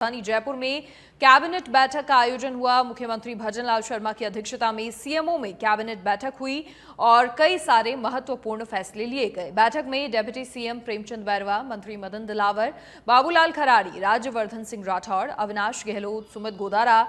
राजधानी जयपुर में कैबिनेट बैठक का आयोजन हुआ। मुख्यमंत्री भजनलाल शर्मा की अध्यक्षता में सीएमओ में कैबिनेट बैठक हुई और कई सारे महत्वपूर्ण फैसले लिए गए। बैठक में डिप्टी सीएम प्रेमचंद बैरवा, मंत्री मदन दिलावर, बाबूलाल खराड़ी, राज्यवर्धन सिंह राठौड़, अविनाश गहलोत, सुमित गोदारा,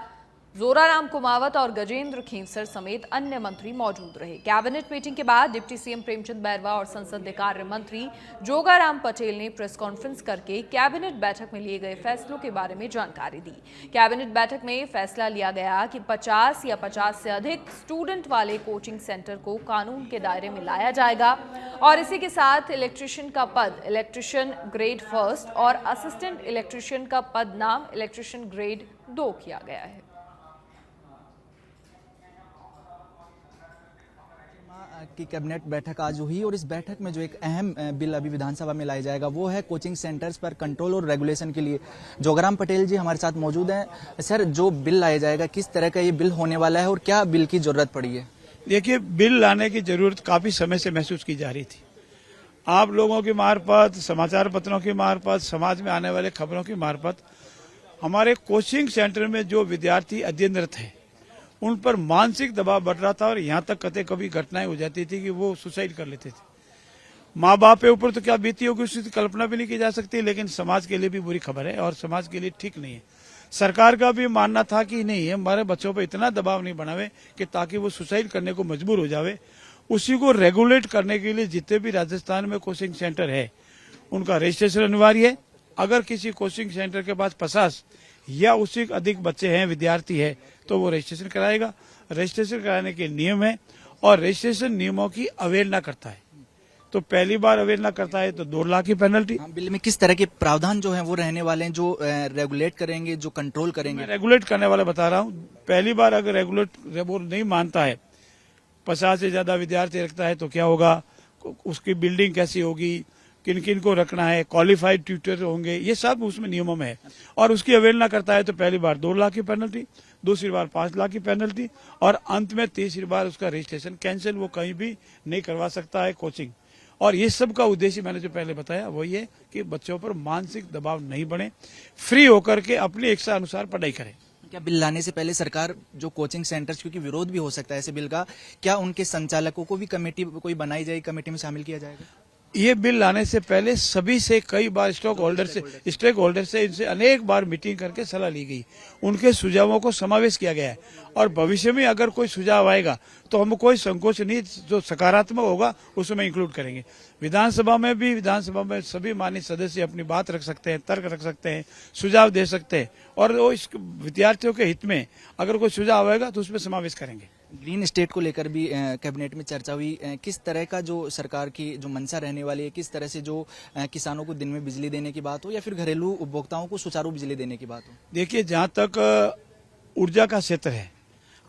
जोराराम कुमावत और गजेंद्र खेमसर समेत अन्य मंत्री मौजूद रहे। कैबिनेट मीटिंग के बाद डिप्टी सीएम प्रेमचंद बैरवा और संसदीय कार्य मंत्री जोगाराम पटेल ने प्रेस कॉन्फ्रेंस करके कैबिनेट बैठक में लिए गए फैसलों के बारे में जानकारी दी। कैबिनेट बैठक में फैसला लिया गया कि 50 या 50 से अधिक स्टूडेंट वाले कोचिंग सेंटर को कानून के दायरे में लाया जाएगा और इसी के साथ इलेक्ट्रीशियन का पद इलेक्ट्रीशियन ग्रेड 1 और असिस्टेंट इलेक्ट्रीशियन का पद नाम इलेक्ट्रीशियन ग्रेड 2 किया गया है। की कैबिनेट बैठक आज हुई और इस बैठक में जो एक अहम बिल अभी विधानसभा में लाया जाएगा वो है कोचिंग सेंटर्स पर कंट्रोल और रेगुलेशन के लिए। जोगाराम पटेल जी हमारे साथ मौजूद हैं। सर, जो बिल लाया जाएगा किस तरह का ये बिल होने वाला है और क्या बिल की जरूरत पड़ी है? देखिए, बिल लाने की जरूरत काफी समय से महसूस की जा रही थी। आप लोगों की मार्फत, समाचार पत्रों की मार्फत, समाज में आने वाले खबरों की मार्फत हमारे कोचिंग सेंटर में जो विद्यार्थी अध्ययनरत हैं उन पर मानसिक दबाव बढ़ रहा था और यहाँ तक कभी घटनाएं हो जाती थी कि वो सुसाइड कर लेते थे। माँ बाप के ऊपर तो क्या बीती होगी उसकी कल्पना भी नहीं की जा सकती, लेकिन समाज के लिए भी बुरी खबर है और समाज के लिए ठीक नहीं है। सरकार का भी मानना था कि नहीं, हमारे बच्चों पर इतना दबाव नहीं बनावे कि ताकि वो सुसाइड करने को मजबूर हो जावे। उसी को रेगुलेट करने के लिए जितने भी राजस्थान में कोचिंग सेंटर है उनका रजिस्ट्रेशन अनिवार्य है। अगर किसी कोचिंग सेंटर के पास 50 या उससे अधिक बच्चे हैं, विद्यार्थी है, तो वो रजिस्ट्रेशन कराएगा। रजिस्ट्रेशन कराने के नियम है और रजिस्ट्रेशन नियमों की अवहेलना करता है तो पहली बार अवहेलना करता है तो 2 लाख की पेनल्टी। बिल में किस तरह के प्रावधान जो हैं वो रहने वाले हैं जो रेगुलेट करेंगे, जो कंट्रोल करेंगे? रेगुलेट करने वाला बता रहा हूँ। पहली बार अगर रेगुलेट वो नहीं मानता है, 50 से ज्यादा विद्यार्थी रखता है तो क्या होगा, उसकी बिल्डिंग कैसी होगी, किन किन को रखना है, क्वालिफाइड ट्यूटर होंगे, ये सब उसमें नियमों में है। और उसकी अवहेलना करता है तो पहली बार 2 लाख की पेनल्टी, दूसरी बार 5 लाख की पेनल्टी और अंत में तीसरी बार उसका रजिस्ट्रेशन कैंसिल, वो कहीं भी नहीं करवा सकता है कोचिंग। और ये सब का उद्देश्य मैंने जो पहले बताया वही है कि बच्चों पर मानसिक दबाव नहीं बने, फ्री होकर के अपनी इच्छा अनुसार पढ़ाई करें। क्या बिल लाने से पहले सरकार जो कोचिंग सेंटर्स, क्योंकि विरोध भी हो सकता है ऐसे बिल का, क्या उनके संचालकों को भी कमेटी कोई बनाई जाएगी, कमेटी में शामिल किया जाएगा? ये बिल लाने से पहले सभी से कई बार स्टेक होल्डर से इनसे अनेक बार मीटिंग करके सलाह ली गई, उनके सुझावों को समावेश किया गया है और भविष्य में अगर कोई सुझाव आएगा तो हम कोई संकोच नहीं, जो सकारात्मक होगा उसमें इंक्लूड करेंगे। विधानसभा में सभी माननीय सदस्य अपनी बात रख सकते हैं, तर्क रख सकते हैं, सुझाव दे सकते हैं और वो इस विद्यार्थियों के हित में अगर कोई सुझाव आएगा तो उसमें समावेश करेंगे। ग्रीन स्टेट को लेकर भी कैबिनेट में चर्चा हुई। किस तरह का जो सरकार की जो मंशा रहने वाली है, किस तरह से जो किसानों को दिन में बिजली देने की बात हो या फिर घरेलू उपभोक्ताओं को सुचारू बिजली देने की बात हो? देखिए, जहां तक ऊर्जा का क्षेत्र है,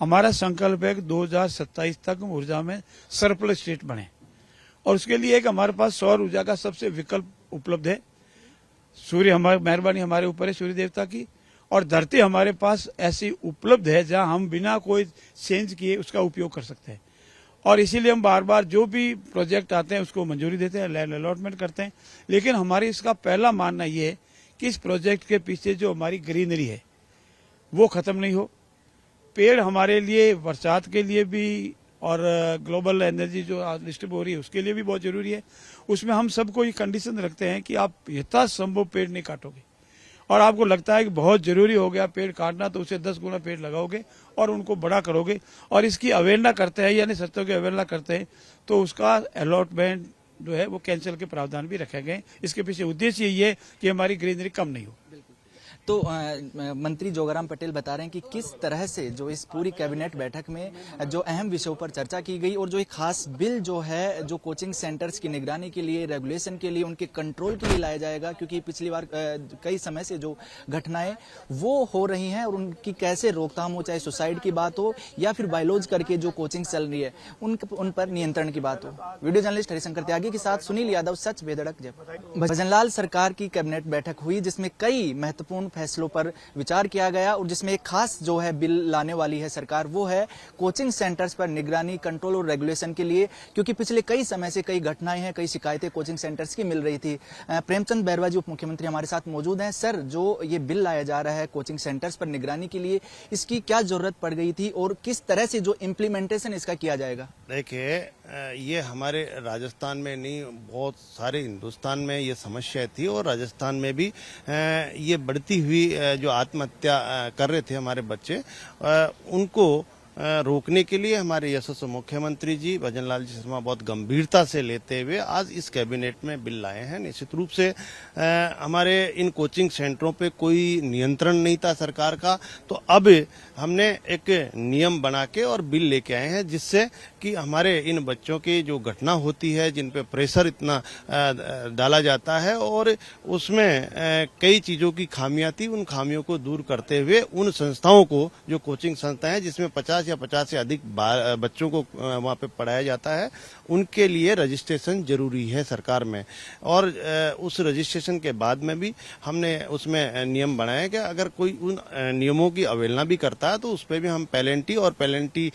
हमारा संकल्प है कि 2027 तक ऊर्जा में सरप्लस स्टेट बने और उसके लिए एक हमारे पास सौर ऊर्जा का सबसे विकल्प उपलब्ध है। सूर्य हमारी मेहरबानी हमारे ऊपर है, सूर्य देवता की, और धरती हमारे पास ऐसी उपलब्ध है जहां हम बिना कोई चेंज किए उसका उपयोग कर सकते हैं और इसीलिए हम बार बार जो भी प्रोजेक्ट आते हैं उसको मंजूरी देते हैं, लैंड अलॉटमेंट करते हैं। लेकिन हमारी इसका पहला मानना ये है कि इस प्रोजेक्ट के पीछे जो हमारी ग्रीनरी है वो खत्म नहीं हो। पेड़ हमारे लिए बरसात के लिए भी और ग्लोबल एनर्जी जो डिस्ट्रीब्यूट हो रही है उसके लिए भी बहुत जरूरी है। उसमें हम सबको ये कंडीशन रखते हैं कि आप यथासंभव पेड़ नहीं काटोगे और आपको लगता है कि बहुत जरूरी हो गया पेड़ काटना तो उसे 10 गुना पेड़ लगाओगे और उनको बड़ा करोगे और इसकी अवहेलना करते हैं, यानी शर्तों की अवहेलना करते हैं तो उसका अलॉटमेंट जो है वो कैंसिल के प्रावधान भी रखे गए। इसके पीछे उद्देश्य ये है कि हमारी ग्रीनरी कम नहीं हो। तो मंत्री जोगाराम पटेल बता रहे हैं कि किस तरह से जो इस पूरी कैबिनेट बैठक में जो अहम विषयों पर चर्चा की गई और जो एक खास बिल जो है जो कोचिंग सेंटर्स की निगरानी के लिए, रेगुलेशन के लिए, उनके कंट्रोल के लिए लाया जाएगा, क्योंकि पिछली बार कई समय से जो घटनाएं वो हो रही हैं और उनकी कैसे रोकथाम हो, चाहे सुसाइड की बात हो या फिर बायोलॉज करके जो कोचिंग चल रही है उन पर नियंत्रण की बात हो। वीडियो जर्नलिस्ट हरिशंकर त्यागी के साथ सुनील यादव, सच बेधड़क जयपुर। भजनलाल सरकार की कैबिनेट बैठक हुई जिसमें कई महत्वपूर्ण फैसलों पर विचार किया गया और जिसमें एक खास जो है बिल लाने वाली है सरकार, वो है कोचिंग सेंटर्स पर निगरानी, कंट्रोल और रेगुलेशन के लिए, क्योंकि पिछले कई समय से कई घटनाएं हैं, कई शिकायतें कोचिंग सेंटर्स की मिल रही थी। प्रेमचंद बैरवा जी उप मुख्यमंत्री हमारे साथ मौजूद हैं। सर, जो ये बिल लाया जा रहा है कोचिंग सेंटर्स पर निगरानी के लिए, इसकी क्या जरूरत पड़ गई थी और किस तरह से जो इम्प्लीमेंटेशन इसका किया जाएगा? देखिए, ये हमारे राजस्थान में नहीं, बहुत सारे हिंदुस्तान में ये समस्या थी और राजस्थान में भी ये बढ़ती हुई जो आत्महत्या कर रहे थे हमारे बच्चे, उनको रोकने के लिए हमारे यशस्वी मुख्यमंत्री जी भजन लाल जी शर्मा बहुत गंभीरता से लेते हुए आज इस कैबिनेट में बिल लाए हैं। निश्चित रूप से हमारे इन कोचिंग सेंटरों पे कोई नियंत्रण नहीं था सरकार का, तो अब हमने एक नियम बना के और बिल लेके आए हैं, जिससे कि हमारे इन बच्चों की जो घटना होती है, जिन पे प्रेशर इतना डाला जाता है और उसमें कई चीजों की खामियां थी, उन खामियों को दूर करते हुए उन संस्थाओं को, जो कोचिंग संस्थाएं हैं जिसमें 50 या 50 से अधिक बच्चों को वहां पे पढ़ाया जाता है, उनके लिए रजिस्ट्रेशन जरूरी है सरकार में। और उस रजिस्ट्रेशन के बाद में भी हमने उसमें नियम बनाए कि अगर कोई उन नियमों की अवहेलना भी करता है तो उस पर भी हम पेनल्टी, और पेनल्टी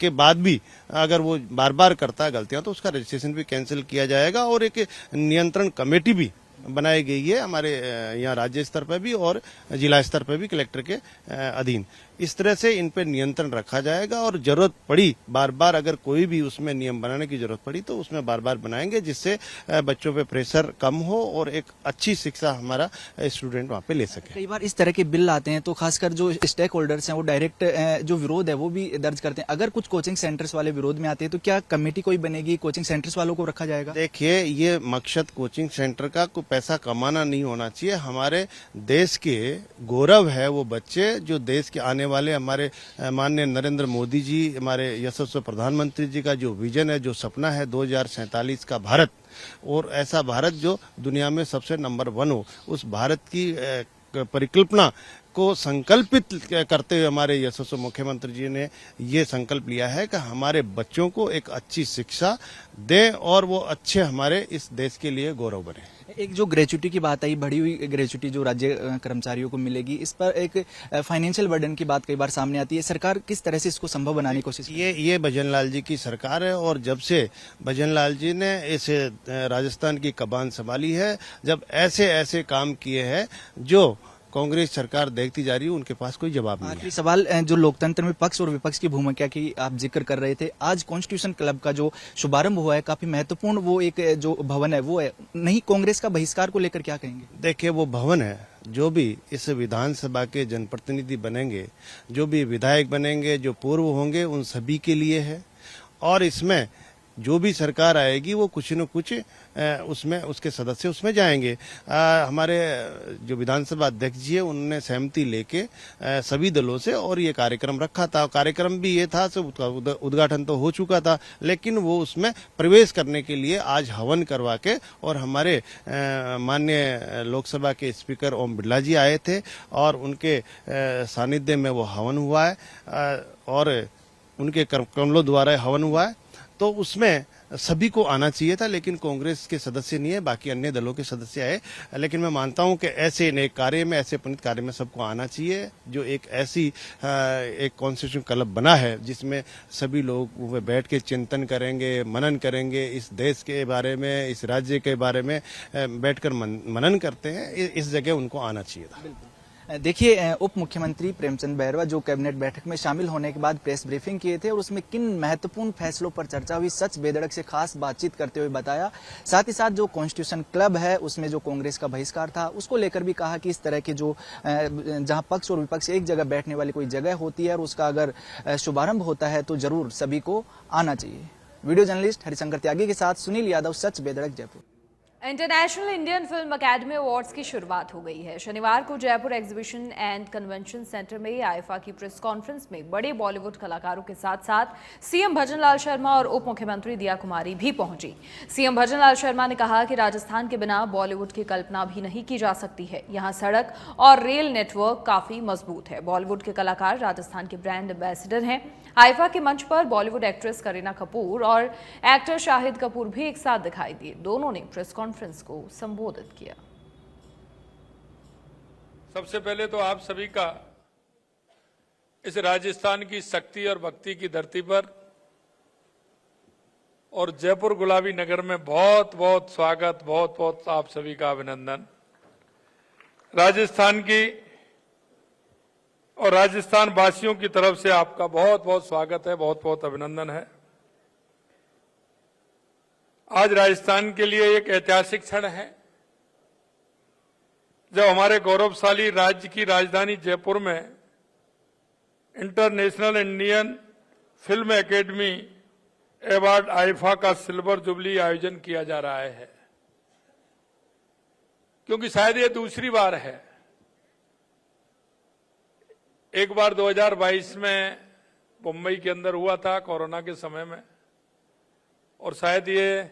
के बाद भी अगर वो बार बार करता है गलतियां तो उसका रजिस्ट्रेशन भी कैंसिल किया जाएगा। और एक नियंत्रण कमेटी भी बनाई गई है हमारे यहाँ राज्य स्तर पर भी और जिला स्तर पर भी कलेक्टर के अधीन। इस तरह से इन पर नियंत्रण रखा जाएगा और जरूरत पड़ी बार बार, अगर कोई भी उसमें नियम बनाने की जरूरत पड़ी तो उसमें बार बार बनाएंगे, जिससे बच्चों पे प्रेशर कम हो और एक अच्छी शिक्षा हमारा स्टूडेंट वहाँ पे ले सके। कई बार इस तरह के बिल आते हैं तो खासकर जो स्टेक होल्डर्स हैं वो डायरेक्ट जो विरोध है वो भी दर्ज करते हैं। अगर कुछ कोचिंग सेंटर्स वाले विरोध में आते हैं तो क्या कमेटी कोई बनेगी, कोचिंग सेंटर्स वालों को रखा जाएगा? देखिए, ये मकसद कोचिंग सेंटर का कोई पैसा कमाना नहीं होना चाहिए। हमारे देश के गौरव है वो बच्चे, जो देश के आने वाले, हमारे माननीय नरेंद्र मोदी जी, हमारे यशस्वी प्रधानमंत्री जी का जो विजन है, जो सपना है 2047 का भारत, और ऐसा भारत जो दुनिया में सबसे नंबर 1 हो, उस भारत की परिकल्पना को संकल्पित करते हुए हमारे यशस्वी मुख्यमंत्री जी ने ये संकल्प लिया है कि हमारे बच्चों को एक अच्छी शिक्षा दें और वो अच्छे हमारे इस देश के लिए गौरव बने। एक जो ग्रेच्युटी की बात आई, बढ़ी हुई ग्रेच्युटी जो राज्य कर्मचारियों को मिलेगी, इस पर एक फाइनेंशियल बर्डन की बात कई बार सामने आती है। सरकार किस तरह से इसको संभव बनाने की कोशिश? ये भजन लाल जी की सरकार है और जब से भजन लाल जी ने इस राजस्थान की कमान संभाली है, जब ऐसे ऐसे काम किए हैं जो कांग्रेस सरकार देखती जा रही है, उनके पास कोई जवाब नहीं है। आखिरी सवाल, जो लोकतंत्र में पक्ष और विपक्ष की भूमिका की आप जिक्र कर रहे थे, आज कॉन्स्टिट्यूशन क्लब का जो शुभारंभ हुआ है, काफी महत्वपूर्ण वो एक जो भवन है वो है, नहीं कांग्रेस का बहिष्कार को लेकर क्या कहेंगे? देखिए, वो भवन है, जो भी इस विधानसभा के जनप्रतिनिधि बनेंगे, जो भी विधायक बनेंगे, जो पूर्व होंगे, उन सभी के लिए है। और इसमें जो भी सरकार आएगी वो कुछ न कुछ उसमें उसके सदस्य उसमें जाएंगे। हमारे जो विधानसभा अध्यक्ष जी है, उन्होंने सहमति लेके सभी दलों से और ये कार्यक्रम रखा था। कार्यक्रम भी ये था, उद्घाटन तो हो चुका था, लेकिन वो उसमें प्रवेश करने के लिए आज हवन करवा के, और हमारे माननीय लोकसभा के स्पीकर ओम बिरला जी आए थे और उनके सानिध्य में वो हवन हुआ है और उनके कमलों द्वारा हवन हुआ है। तो उसमें सभी को आना चाहिए था, लेकिन कांग्रेस के सदस्य नहीं है, बाकी अन्य दलों के सदस्य आए। लेकिन मैं मानता हूं कि ऐसे नेक कार्य में, ऐसे पुनीत कार्य में सबको आना चाहिए। जो एक ऐसी एक कॉन्स्टिट्यूशन क्लब बना है जिसमें सभी लोग बैठ के चिंतन करेंगे, मनन करेंगे, इस देश के बारे में, इस राज्य के बारे में बैठकर मनन करते हैं, इस जगह उनको आना चाहिए था। देखिए, उप मुख्यमंत्री प्रेमचंद बैरवा जो कैबिनेट बैठक में शामिल होने के बाद प्रेस ब्रीफिंग किए थे और उसमें किन महत्वपूर्ण फैसलों पर चर्चा हुई, सच बेधड़क से खास बातचीत करते हुए बताया। साथ ही साथ जो कॉन्स्टिट्यूशन क्लब है उसमें जो कांग्रेस का बहिष्कार था उसको लेकर भी कहा कि इस तरह के जो जहां पक्ष और विपक्ष एक जगह बैठने वाली कोई जगह होती है और उसका अगर शुभारंभ होता है तो जरूर सभी को आना चाहिए। वीडियो जर्नलिस्ट हरिशंकर त्यागी के साथ सुनील यादव, सच बेधड़क, Jaipur. International Indian film academy awards की शुरुआत हो गई है। शनिवार को Jaipur exhibition and convention centre में आईफा की प्रेस कॉन्फ्रेंस में बड़े बॉलीवुड कलाकारों के साथ साथ सीएम भजन लाल शर्मा और उप मुख्यमंत्री दिया कुमारी भी पहुंची। सीएम भजन लाल शर्मा ने कहा कि राजस्थान के बिना बॉलीवुड की कल्पना भी नहीं की जा सकती है। यहाँ सड़क और रेल नेटवर्क काफी मजबूत है। बॉलीवुड के कलाकार राजस्थान के ब्रांड एम्बेसडर हैं। आईफा के मंच पर बॉलीवुड एक्ट्रेस करीना कपूर और एक्टर शाहिद कपूर भी एक साथ दिखाई दिए। दोनों ने प्रेस कॉन्फ्रेंस को संबोधित किया। सबसे पहले तो आप सभी का इस राजस्थान की शक्ति और भक्ति की धरती पर और जयपुर गुलाबी नगर में बहुत बहुत स्वागत, बहुत बहुत आप सभी का अभिनंदन। राजस्थान की और राजस्थान वासियों की तरफ से आपका बहुत बहुत स्वागत है, बहुत बहुत अभिनंदन है। आज राजस्थान के लिए एक ऐतिहासिक क्षण है जब हमारे गौरवशाली राज्य की राजधानी जयपुर में international Indian film academy award IIFA का सिल्वर जुबली आयोजन किया जा रहा है, क्योंकि शायद ये दूसरी बार है। एक बार 2022 में मुंबई के अंदर हुआ था कोरोना के समय में, और शायद ये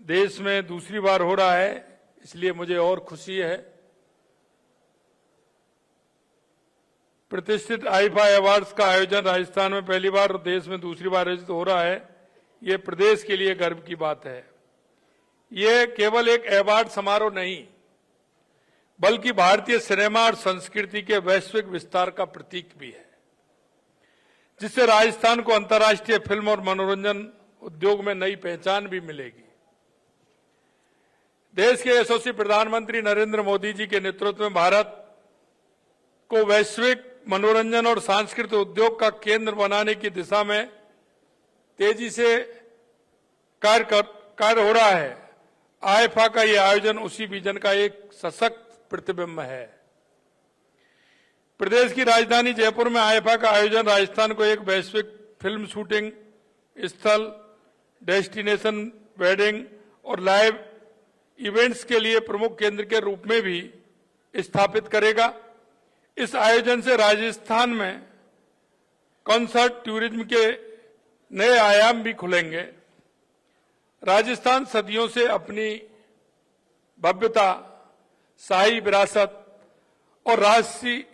देश में दूसरी बार हो रहा है, इसलिए मुझे और खुशी है। प्रतिष्ठित आईफा अवार्ड्स का आयोजन राजस्थान में पहली बार और देश में दूसरी बार आयोजित हो रहा है, ये प्रदेश के लिए गर्व की बात है। ये केवल एक अवार्ड समारोह नहीं, बल्कि भारतीय सिनेमा और संस्कृति के वैश्विक विस्तार का प्रतीक भी है, जिससे राजस्थान को अंतर्राष्ट्रीय फिल्म और मनोरंजन उद्योग में नई पहचान भी मिलेगी। देश के यशस्वी प्रधानमंत्री नरेंद्र मोदी जी के नेतृत्व में भारत को वैश्विक मनोरंजन और सांस्कृतिक उद्योग का केंद्र बनाने की दिशा में तेजी से कार्य हो रहा है। आईफा का यह आयोजन उसी विजन का एक सशक्त प्रतिबिंब है। प्रदेश की राजधानी जयपुर में आईफा का आयोजन राजस्थान को एक वैश्विक फिल्म शूटिंग स्थल, डेस्टिनेशन वेडिंग और लाइव इवेंट्स के लिए प्रमुख केंद्र के रूप में भी स्थापित करेगा। इस आयोजन से राजस्थान में कॉन्सर्ट टूरिज्म के नए आयाम भी खुलेंगे। राजस्थान सदियों से अपनी भव्यता, शाही विरासत और राष्ट्रीय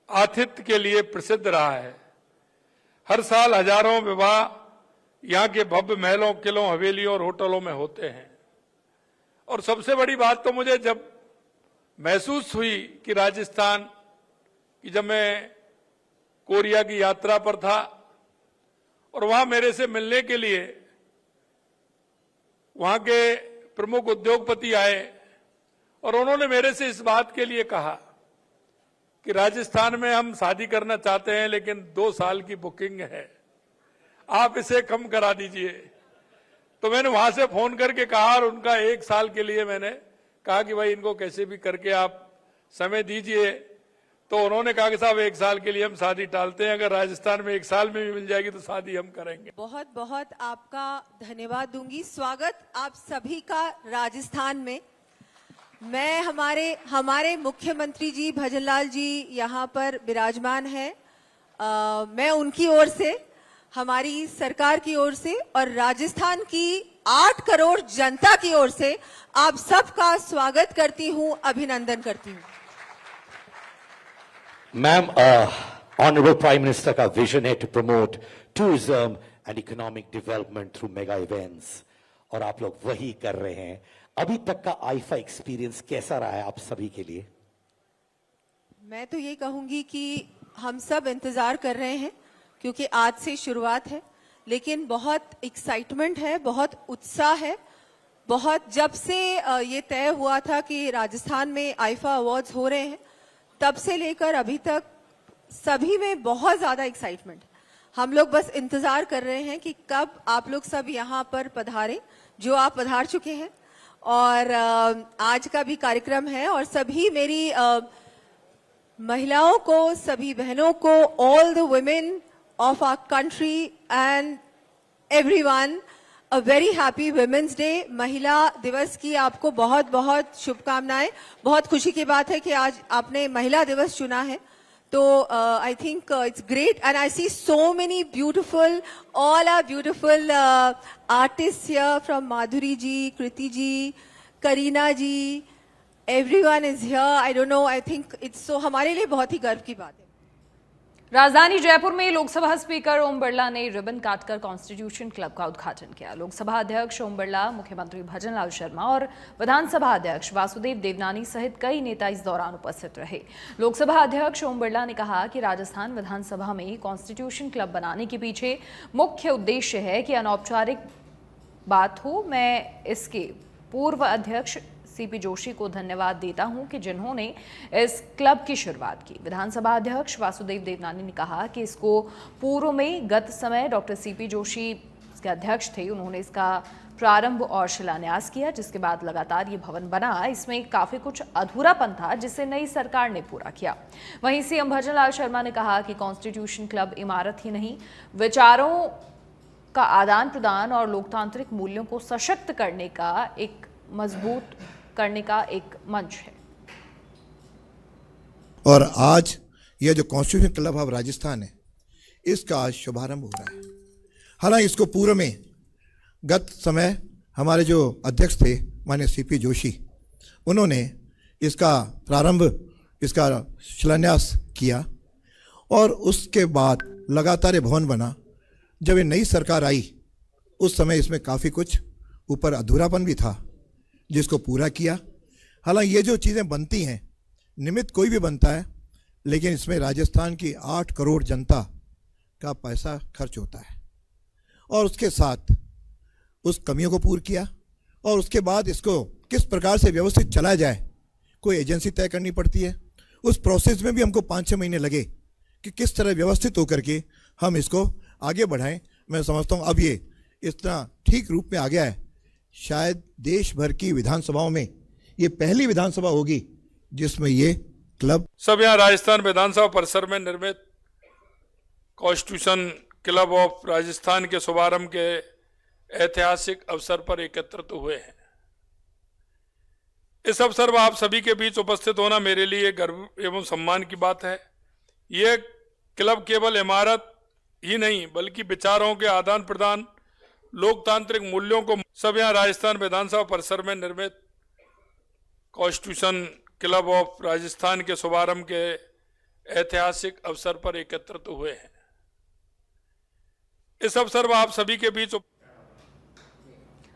आतिथ्य के लिए प्रसिद्ध रहा है। हर साल हजारों विवाह यहां के भव्य महलों, किलों, हवेलियों और होटलों में होते हैं। और सबसे बड़ी बात तो मुझे जब महसूस हुई कि राजस्थान की, जब मैं कोरिया की यात्रा पर था और वहां मेरे से मिलने के लिए वहां के प्रमुख उद्योगपति आए और उन्होंने मेरे से इस बात के लिए कहा कि राजस्थान में हम शादी करना चाहते हैं, लेकिन 2 साल की बुकिंग है, आप इसे कम करा दीजिए। तो मैंने वहां से फोन करके कहा और उनका 1 साल के लिए मैंने कहा कि भाई इनको कैसे भी करके आप समय दीजिए। तो उन्होंने कहा कि साहब 1 साल के लिए हम शादी टालते हैं, अगर राजस्थान में 1 साल में भी मिल जाएगी तो शादी हम करेंगे। बहुत बहुत आपका धन्यवाद दूंगी। स्वागत आप सभी का राजस्थान में। मैं हमारे मुख्यमंत्री जी भजनलाल जी यहाँ पर विराजमान है। मैं उनकी ओर से, हमारी सरकार की ओर से और राजस्थान की 8 करोड़ जनता की ओर से आप सबका स्वागत करती हूं, अभिनंदन करती हूं। Ma'am, Honorable Prime Minister का विजन है to promote tourism and economic development through mega events, और आप लोग वही कर रहे हैं। अभी तक का आईफा एक्सपीरियंस कैसा रहा है आप सभी के लिए? मैं तो ये कहूंगी कि हम सब इंतजार कर रहे हैं, क्योंकि आज से शुरुआत है, लेकिन बहुत एक्साइटमेंट है, बहुत उत्साह है। बहुत जब से ये तय हुआ था कि राजस्थान में आईफा अवार्ड्स हो रहे हैं, तब से लेकर अभी तक सभी में बहुत ज्यादा एक्साइटमेंट। हम लोग बस इंतजार कर रहे हैं कि कब आप लोग सब यहाँ पर पधारें, जो आप पधार चुके हैं। और आज का भी कार्यक्रम है और सभी मेरी महिलाओं को, सभी बहनों को, all the women of our country and everyone, a very happy Women's Day। महिला दिवस की आपको बहुत बहुत शुभकामनाएं। बहुत खुशी की बात है कि आज आपने महिला दिवस चुना है, तो I think it's great and I see so many beautiful, all our beautiful artists here from Madhuri ji, Kriti ji, Kareena ji, everyone is here। I don't know, I think it's so, हमारे लिए बहुत ही गर्व की बात है। राजधानी जयपुर में Lok Sabha speaker Om Birla ने रिबन काटकर कॉन्स्टिट्यूशन क्लब का उद्घाटन किया। लोकसभा अध्यक्ष ओम बिरला, मुख्यमंत्री भजनलाल शर्मा और विधानसभा अध्यक्ष वासुदेव देवनानी सहित कई नेता इस दौरान उपस्थित रहे। लोकसभा अध्यक्ष ओम बिरला ने कहा कि राजस्थान विधानसभा में कॉन्स्टिट्यूशन क्लब बनाने के पीछे मुख्य उद्देश्य है कि अनौपचारिक बात हो। मैं इसके पूर्व अध्यक्ष सीपी जोशी को धन्यवाद देता हूं कि जिन्होंने इस क्लब की शुरुआत की। विधानसभा अध्यक्ष वासुदेव देवनानी ने कहा कि इसको पूर्व में गत समय डॉक्टर सीपी जोशी इसके अध्यक्ष थे, उन्होंने इसका प्रारंभ और शिलान्यास किया, जिसके बाद लगातार ये भवन बना। इसमें काफी कुछ अधूरापन था जिसे नई सरकार ने पूरा किया। वहीं सीएम भजनलाल शर्मा ने कहा कि कॉन्स्टिट्यूशन क्लब इमारत ही नहीं, विचारों का आदान प्रदान और लोकतांत्रिक मूल्यों को सशक्त करने का एक मजबूत करने का एक मंच है। और आज यह जो कॉन्स्टिट्यूशन क्लब ऑफ राजस्थान है, इसका आज शुभारंभ हो रहा है। हालांकि इसको पूर्व में गत समय हमारे जो अध्यक्ष थे माननीय सीपी जोशी, उन्होंने इसका प्रारंभ, इसका शिलान्यास किया और उसके बाद लगातार ये भवन बना। जब ये नई सरकार आई उस समय इसमें काफ़ी कुछ ऊपर अधूरापन भी था, जिसको पूरा किया। हालांकि ये जो चीज़ें बनती हैं, निमित्त कोई भी बनता है, लेकिन इसमें राजस्थान की 8 करोड़ जनता का पैसा खर्च होता है और उसके साथ उस कमियों को पूरा किया। और उसके बाद इसको किस प्रकार से व्यवस्थित चलाया जाए, कोई एजेंसी तय करनी पड़ती है। उस प्रोसेस में भी हमको 5-6 महीने लगे कि किस तरह व्यवस्थित होकर के हम इसको आगे बढ़ाएं। मैं समझता हूँ अब ये इतना ठीक रूप में आ गया है। शायद देश भर की विधानसभाओं में ये पहली विधानसभा होगी जिसमें ये क्लब सब यहाँ राजस्थान विधानसभा परिसर में निर्मित कॉन्स्टिट्यूशन क्लब ऑफ राजस्थान के शुभारंभ के ऐतिहासिक अवसर पर एकत्रित हुए हैं। इस अवसर पर आप सभी के बीच उपस्थित होना मेरे लिए गर्व एवं सम्मान की बात है। ये क्लब केवल इमारत ही नहीं बल्कि विचारों के आदान प्रदान, लोकतांत्रिक मूल्यों को सब यहाँ राजस्थान विधानसभा परिसर में निर्मित कॉन्स्टिट्यूशन क्लब ऑफ राजस्थान के शुभारंभ के ऐतिहासिक अवसर पर एकत्रित हुए हैं। इस अवसर पर आप सभी के बीच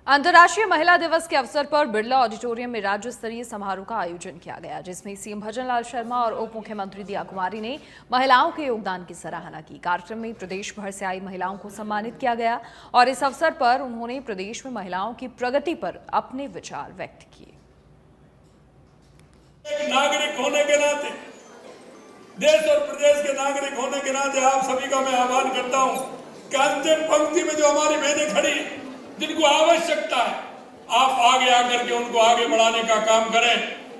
अंतर्राष्ट्रीय महिला दिवस के अवसर पर बिरला ऑडिटोरियम में राज्य स्तरीय समारोह का आयोजन किया गया, जिसमें सीएम भजनलाल शर्मा और उप मुख्यमंत्री दिया कुमारी ने महिलाओं के योगदान की सराहना की। कार्यक्रम में प्रदेश भर से आई महिलाओं को सम्मानित किया गया और इस अवसर पर उन्होंने प्रदेश में महिलाओं की प्रगति पर अपने विचार व्यक्त किए। नागरिक होने के नाते, देश और प्रदेश के नागरिक होने के नाते आप सभी का मैं आह्वान करता हूं कि अंतिम पंक्ति में जो हमारी बहनें खड़ी, जिनको आवश्यकता है, आप आगे आकर के उनको आगे बढ़ाने का काम करें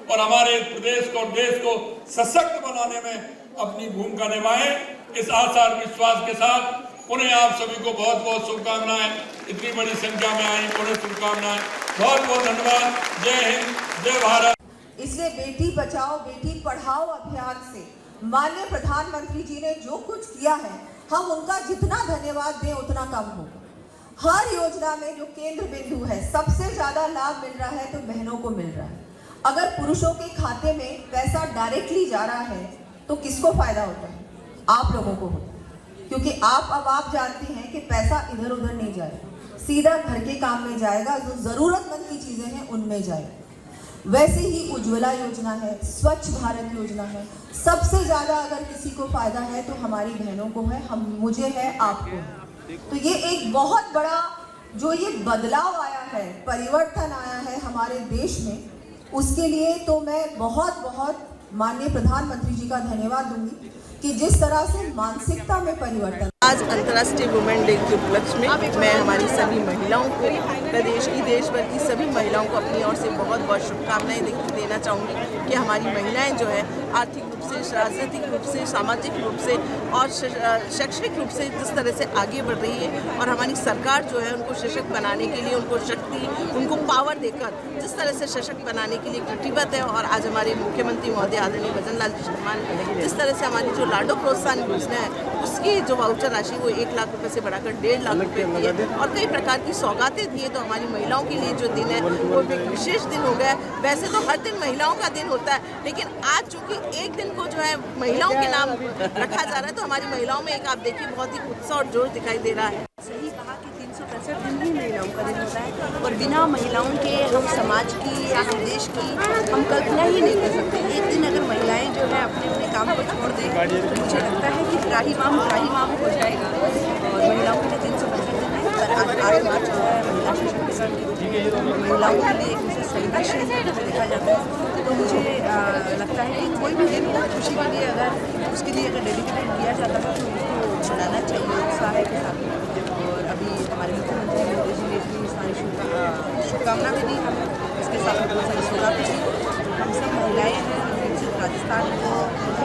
और हमारे प्रदेश को, देश को सशक्त बनाने में अपनी भूमिका निभाएं। इस आशा और विश्वास के साथ उन्हें आप सभी को बहुत बहुत शुभकामनाएं। इतनी बड़ी संख्या में आई, उन्हें शुभकामनाएं। बहुत बहुत धन्यवाद। जय हिंद, जय भारत। इसलिए बेटी बचाओ बेटी पढ़ाओ अभियान से माननीय प्रधानमंत्री जी ने जो कुछ किया है, हम उनका जितना धन्यवाद दें उतना कम होगा। हर योजना में जो केंद्र बिंदु है, सबसे ज्यादा लाभ मिल रहा है तो बहनों को मिल रहा है। अगर पुरुषों के खाते में पैसा डायरेक्टली जा रहा है तो किसको फायदा होता है? आप लोगों को होता है, क्योंकि आप जानते हैं कि पैसा इधर उधर नहीं जाएगा, सीधा घर के काम में जाएगा, जो जरूरतमंद की चीजें हैं उनमें जाएगा। वैसे ही उज्ज्वला योजना है, स्वच्छ भारत योजना है। सबसे ज्यादा अगर किसी को फायदा है तो हमारी बहनों को है, मुझे है, आपको है। तो ये एक बहुत बड़ा जो ये बदलाव आया है, परिवर्तन आया है हमारे देश में, उसके लिए तो मैं बहुत बहुत माननीय प्रधानमंत्री जी का धन्यवाद दूंगी कि जिस तरह से मानसिकता में परिवर्तन। आज अंतर्राष्ट्रीय वुमेन डे के उपलक्ष्य में मैं हमारी सभी महिलाओं को, प्रदेश की, देश भर की सभी महिलाओं को अपनी ओर से बहुत बहुत शुभकामनाएं देना चाहूँगी कि हमारी महिलाएं जो है आर्थिक रूप से, राजनीतिक रूप से, सामाजिक रूप से और शैक्षणिक रूप से जिस तरह से आगे बढ़ रही है और हमारी सरकार जो है उनको सशक्त बनाने के लिए, उनको शक्ति, उनको पावर देकर जिस तरह से सशक्त बनाने के लिए प्रतिबद्ध है। और आज हमारे मुख्यमंत्री महोदय आदरणीय भजनलाल शर्मा ने जिस तरह से हमारी जो लाडो प्रोत्साहन योजना है उसकी जो वाउचर राशि वो 1 लाख रुपए से बढ़ाकर 1.5 लाख रुपए दी है और कई प्रकार की सौगातें दी है। तो हमारी महिलाओं के लिए जो दिन है वो एक विशेष दिन हो गया है। वैसे तो हर दिन महिलाओं का दिन होता है, लेकिन आज चूंकि एक दिन को जो है महिलाओं के नाम रखा जा रहा है, तो हमारी महिलाओं में एक आप देखिए बहुत ही उत्साह और जोश दिखाई दे रहा है। सही कहा कि 365 दिन ही महिलाओं का दिन होता है और बिना महिलाओं के हम समाज की या हम देश की हम कल्पना ही नहीं कर सकते। एक दिन अगर महिलाएं जो है अपने अपने काम को छोड़ दें तो मुझे लगता है कि त्राहिमाम हो जाएगा। और महिलाओं के लिए 365 दिन है, पर आज 8 मार्च जो है महिला सशक्तिकरण के रूप में महिलाओं के लिए एक विशेष संवेदनशील देखा जाता है। तो मुझे लगता है कि कोई भी दिन खुशी के लिए अगर उसके लिए अगर डेडिकेटेड किया जाता है तो उसको मनाना चाहिए उत्साह के साथ। और अभी हमारे मुख्यमंत्री मोदी जी ने इतनी सारी शुभकामना भी दी हमें, इसके साथ बहुत सारी सौगातें दी। हम सब महिलाएं हैं, हम राजस्थान को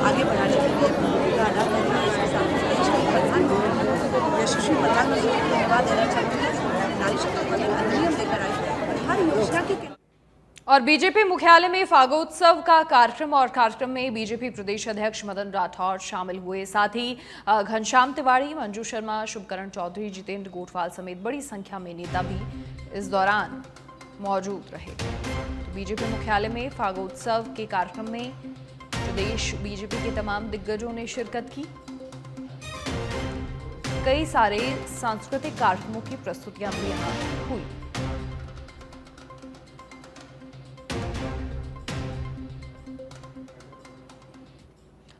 आगे बढ़ाने के लिए भूमिका अदा कर रही है। इसके साथ देश के प्रधानमंत्री यशस्वी प्रधानमंत्री को धन्यवाद देना चाहूँगी कि उन्होंने नारी शक्ति पर एक अधिनियम लेकर आए और हर योजना की। और बीजेपी मुख्यालय में फागोत्सव का कार्यक्रम और कार्यक्रम में बीजेपी प्रदेश अध्यक्ष मदन राठौर शामिल हुए। साथ ही घनश्याम तिवारी, मंजू शर्मा, शुभकरण चौधरी, जितेंद्र गोठवाल समेत बड़ी संख्या में नेता भी इस दौरान मौजूद रहे। तो बीजेपी मुख्यालय में फागोत्सव के कार्यक्रम में प्रदेश बीजेपी के तमाम दिग्गजों ने शिरकत की। कई सारे सांस्कृतिक कार्यक्रमों की प्रस्तुतियां भी यहां हुई।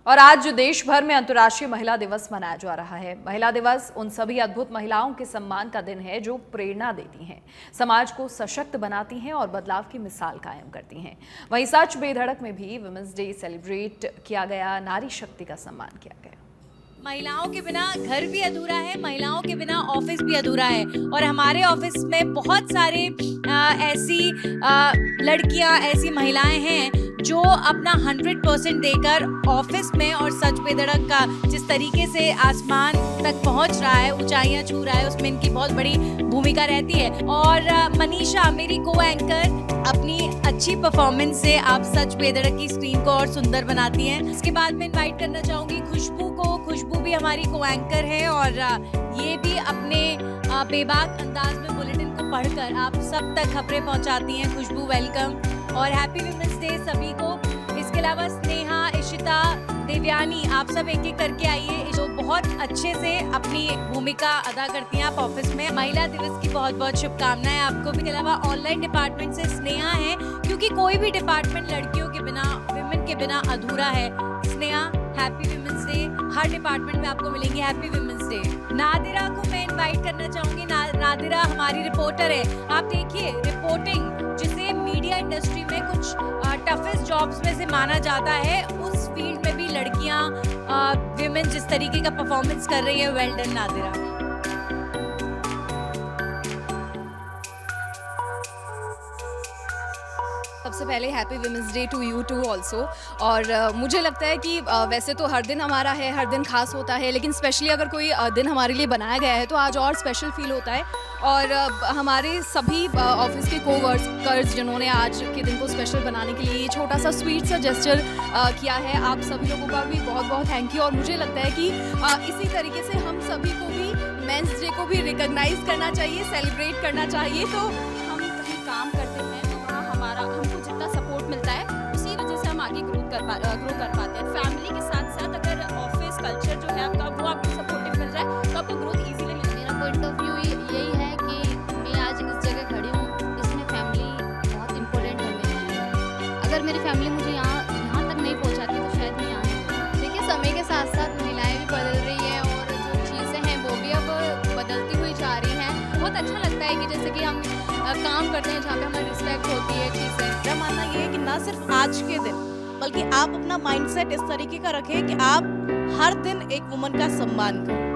और आज देश भर में अंतर्राष्ट्रीय महिला दिवस मनाया जा रहा है। महिला दिवस उन सभी अद्भुत महिलाओं के सम्मान का दिन है जो प्रेरणा देती हैं, समाज को सशक्त बनाती हैं और बदलाव की मिसाल कायम करती हैं। वहीं सच बेधड़क में भी वुमेन्स डे सेलिब्रेट किया गया, नारी शक्ति का सम्मान किया गया। महिलाओं के बिना घर भी अधूरा है, महिलाओं के बिना ऑफिस भी अधूरा है। और हमारे ऑफिस में बहुत सारे ऐसी लड़कियां, ऐसी महिलाएं हैं जो अपना 100% देकर ऑफिस में और सच बेधड़क का जिस तरीके से आसमान तक पहुंच रहा है, ऊंचाइयां छू रहा है, उसमें इनकी बहुत बड़ी भूमिका रहती है। और मनीषा मेरी को एंकर अपनी अच्छी परफॉर्मेंस से आप सच बेधड़क की स्क्रीन को और सुंदर बनाती हैं। इसके बाद मैं इनवाइट करना चाहूंगी खुशबू को। खुशबू भी हमारी को एंकर है और ये भी अपने बेबाक अंदाज में बुलेटिन को पढ़कर आप सब तक खबरें पहुंचाती हैं। खुशबू वेलकम और हैप्पी वुमेन्स डे सभी को। इसके अलावा स्नेहा, इशिता, देवयानी, आप सब एक एक करके आइए जो बहुत अच्छे से अपनी भूमिका अदा करती हैं आप ऑफिस में। महिला दिवस की बहुत बहुत शुभकामनाएं आपको भी। इसके अलावा ऑनलाइन डिपार्टमेंट से स्नेहा है, क्योंकि कोई भी डिपार्टमेंट लड़कियों के बिना, विमेन के बिना अधूरा है। Sneha, happy women's day. हर डिपार्टमेंट में आपको मिलेंगे हैप्पी वुमेन्स डे। नादिरा को मैं इनवाइट करना चाहूंगी। नादिरा हमारी रिपोर्टर है। आप देखिए, रिपोर्टिंग जिसे मीडिया इंडस्ट्री में कुछ टफेस्ट जॉब्स में से माना जाता है, उस फील्ड में भी लड़कियां, विमेन जिस तरीके का परफॉर्मेंस कर रही है, वेल डन नादिरा। सबसे पहले happy women's day to you too also. और मुझे लगता है कि वैसे तो हर दिन हमारा है, हर दिन खास होता है, लेकिन स्पेशली अगर कोई दिन हमारे लिए बनाया गया है तो आज और स्पेशल फील होता है। और हमारे सभी ऑफिस के कोवर्कर्स जिन्होंने आज के दिन को स्पेशल बनाने के लिए ये छोटा सा स्वीट सा जेस्चर किया है, आप सभी लोगों का भी बहुत बहुत थैंक यू। और मुझे लगता है कि इसी तरीके से हम सभी को भी मेंस डे को भी रिकॉग्नाइज करना चाहिए, सेलिब्रेट करना चाहिए। तो हम कहीं काम करते हैं तो वहाँ हमको जितना सपोर्ट मिलता है उसी वजह से हम आगे ग्रो कर पाते हैं। फैमिली के साथ साथ अगर ऑफिस कल्चर जो है आपका वो आपको सपोर्टिव मिल रहा है तो आपको ग्रोथ इजीली मिलेगा। मेरा पॉइंट ऑफ व्यू यही है कि मैं आज इस जगह खड़ी हूँ, इसमें फैमिली बहुत इम्पोर्टेंट है मेरे लिए। अगर मेरी फैमिली मुझे यहाँ तक नहीं पहुँचाती तो शायद मैं यहाँ नहीं। देखिए, समय के साथ साथ महिलाएं भी बदल रही हैं और जो चीज़ें हैं वो भी अब बदलती हुई जा रही हैं। बहुत अच्छा लगता है कि जैसे कि हम काम करते हैं जहाँ पे हमारी रिस्पेक्ट होती है चीज़ें। मेरा मानना ये है कि ना सिर्फ आज के दिन बल्कि आप अपना माइंडसेट इस तरीके का रखें कि आप हर दिन एक वुमन का सम्मान करें।